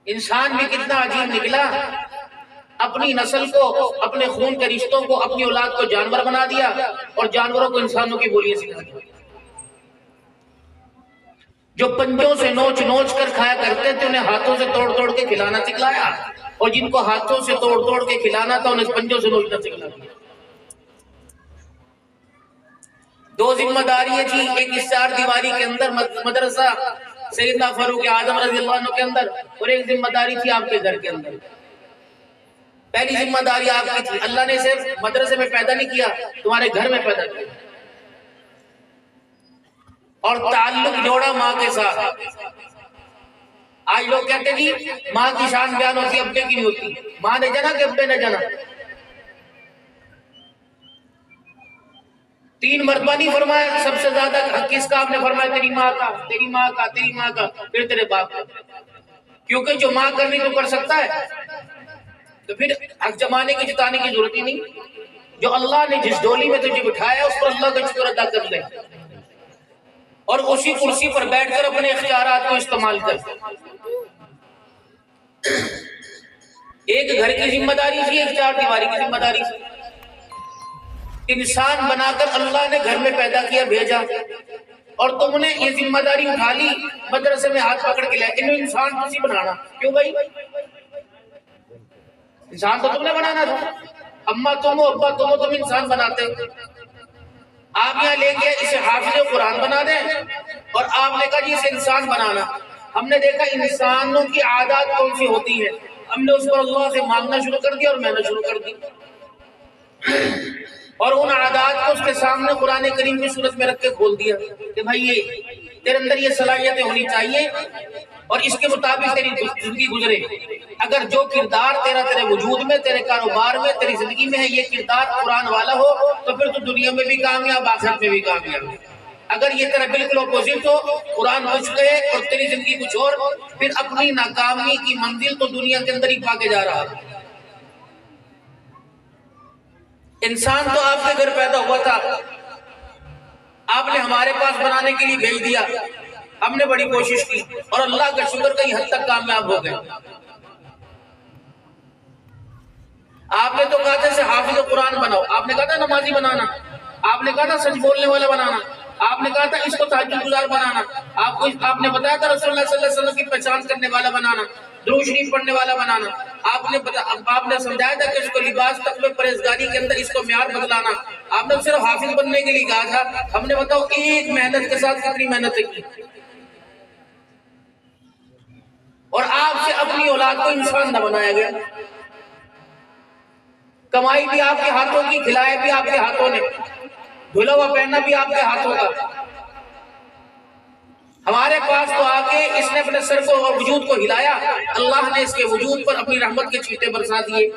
انسان بھی کتنا عجیب نکلا، اپنی نسل کو، اپنے خون کے رشتوں کو، اپنی اولاد کو جانور بنا دیا اور جانوروں کو انسانوں کی بولیاں سکھا دیا۔ جو پنجوں سے نوچ نوچ کر کھایا کرتے تھے انہیں ہاتھوں سے توڑ توڑ کے کھلانا سکھلایا، اور جن کو ہاتھوں سے توڑ توڑ کے کھلانا تھا انہیں پنجوں سے نوچنا سکھلا دیا۔ دو ذمہ داریاں تھی، ایک اس چار دیواری کے اندر مدرسہ سیدنا فاروق اعظم رضی اللہ عنہ کے اندر، اور ایک ذمہ داری تھی آپ کے گھر کے اندر۔ پہلی ذمہ داری آپ کی تھی، اللہ نے صرف مدرسے میں پیدا نہیں کیا، تمہارے گھر میں پیدا کیا، اور تعلق جوڑا ماں کے ساتھ۔ آج لوگ کہتے ہیں جی ماں کی شان بیان ہوتی ہے، ابے کی نہیں ہوتی۔ ماں نے جانا کہ ابے نے جانا؟ 3 مرتبہ نہیں فرمایا سب سے زیادہ حق کس کا؟ آپ نے فرمایا تیری ماں کا، تیری ماں کا، تیری ماں کا، پھر تیرے باپ کا، کیونکہ جو ماں کرنی تو کر سکتا ہے، تو پھر حق جمانے کی جتانے کی ضرورت ہی نہیں۔ جو اللہ نے جس ڈولی میں تجھے بٹھایا اس پر اللہ کا شکر ادا کر لے، اور اسی کرسی پر بیٹھ کر اپنے اختیارات کو استعمال کر۔ ایک گھر کی ذمہ داری تھی، ایک چار دیواری کی ذمہ داری تھی۔ انسان بنا کر اللہ نے گھر میں پیدا کیا، بھیجا، اور تم نے یہ ذمہ داری اٹھا لی، مدرسے میں ہاتھ پکڑ کے لائے انہوں انسان تسی بنانا۔ کیوں بھائی؟ انسان تو تم نے بنانا تھا، اماں تم ہو، ابا تم ہو، تم انسان بناتے۔ آپ یہاں لے کے اسے حافظ قرآن بنا دیں، اور آپ نے کہا جی اسے انسان بنانا۔ ہم نے دیکھا انسانوں کی عادات کون سی ہوتی ہے، ہم نے اس پر اللہ سے مانگنا شروع کر دیا اور محنت شروع کر دی، اور ان عادات کو اس کے سامنے قرآن کریم کی صورت میں رکھ کے کھول دیا کہ بھائی یہ تیرے اندر یہ صلاحیتیں ہونی چاہیے اور اس کے مطابق تیری زندگی گزرے۔ اگر جو کردار تیرا تیرے وجود میں، تیرے کاروبار میں، تیری زندگی میں ہے، یہ کردار قرآن والا ہو تو پھر تو دنیا میں بھی کامیاب، آخرت میں بھی کامیاب۔ اگر یہ تیرا بالکل اپوزٹ ہو، قرآن کچھ کہے اور تیری زندگی کچھ اور، پھر اپنی ناکامی کی منزل تو دنیا کے اندر ہی پا کے جا رہا۔ انسان تو آپ کے گھر پیدا ہوا تھا، آپ نے ہمارے پاس بنانے کے لیے بھیج دیا، ہم نے بڑی کوشش کی اور اللہ کا شکر کئی حد تک کامیاب ہو گئے۔ آپ نے تو کہا تھا اسے حافظ قرآن بناؤ، آپ نے کہا تھا نمازی بنانا، آپ نے کہا تھا سچ بولنے والا بنانا، آپ نے کہا تھا اس کو تہجد گزار بنانا، آپ نے بتایا تھا رسول اللہ صلی اللہ علیہ وسلم کی پہچان کرنے والا بنانا، درود شریف پڑھنے والا بنانا، آپ نے سمجھایا تھا کہ اس کو لباس تقوی پرہیزگاری کے اندر اس کو معیار بدلانا۔ آپ نے صرف حافظ بننے کے لیے کہا تھا، ہم نے بتاؤ ایک محنت کے ساتھ کتنی محنت کی، اور آپ سے اپنی اولاد کو انسان نہ بنایا گیا۔ کمائی بھی آپ کے ہاتھوں کی، کھلائے بھی آپ کے ہاتھوں نے، دھلا ہوا پہننا بھی آپ کے ہاتھوں کا۔ ہمارے پاس تو آ کے اس نے اپنے سر کو اور وجود کو ہلایا، اللہ نے اس کے وجود پر اپنی رحمت کے چھینٹے برسا دیے۔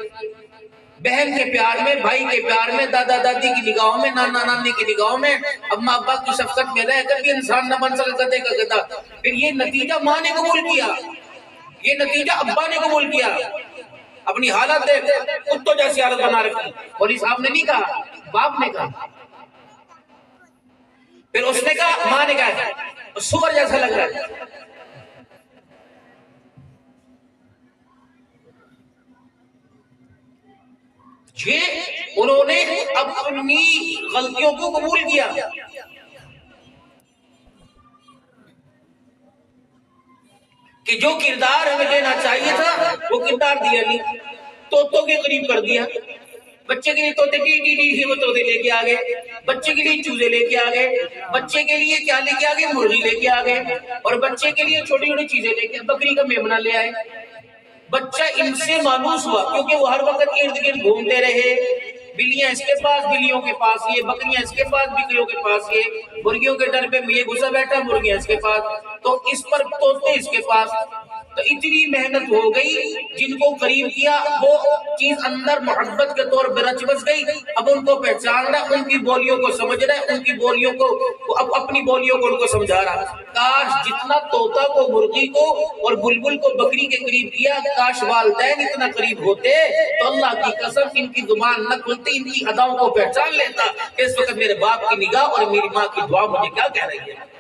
بہن کے پیار میں، بھائی کے پیار میں، دادا دادی کی نگاہوں میں، نانا نانی کی نگاہوں میں، اماں ابا کی شفقت میں رہ کر بھی انسان نہ بن سکا، گدھے کا گدھا۔ پھر یہ نتیجہ ماں نے قبول کیا، یہ نتیجہ ابا نے قبول کیا۔ اپنی حالت دیکھ، کتوں جیسی حالت بنا رکھی، پولیس صاحب نے نہیں کہا، باپ نے کہا۔ پھر اس نے کہا، ماں نے کہا سور جیسا لگ رہا ہے۔ یہ انہوں نے اپنی غلطیوں کو قبول کیا۔ کہ جو کردار ہمیں دینا چاہیے تھا وہ کردار دیا نہیں، طوطوں کے قریب کر دیا۔ بچے کے لیے طوطے ٹی وہ طوطے لے کے آگے، بچے کے لیے چوزے لے کے آگے، بچے کے لیے کیا لے کے آگے، مرغی لے کے آگے، اور بچے کے لیے چھوٹی چھوٹی چیزیں لے کے، بکری کا میمنہ لے آئے۔ بچہ ان سے مانوس ہوا کیونکہ وہ ہر وقت ارد گرد گھومتے رہے، بلیاں اس کے پاس، بلیوں کے پاس یہ، بکریاں اس کے پاس، بکریوں کے پاس یہ، مرغیوں کے ڈر پہ یہ گھسا بیٹھا، مرغیاں اس کے پاس، تو اس پر طوطے اس کے پاس۔ تو اتنی محنت ہو گئی، جن کو قریب کیا وہ چیز اندر محبت کے طور پر رچ بس گئی۔ اب ان کو پہچان رہا، ان کی بولیوں کو سمجھ رہا ہے، ان کی بولیوں کو، اب اپنی بولیوں کو ان کو سمجھا رہا۔ کاش جتنا طوطا کو مرغی کو اور بلبل کو بکری کے قریب کیا، کاش والدین اتنا قریب ہوتے تو اللہ کی قسم ان کی زبان نہ کھلتی، ان کی اداؤں کو پہچان لیتا کہ اس وقت میرے باپ کی نگاہ اور میری ماں کی دعا مجھے کیا کہہ رہی ہے۔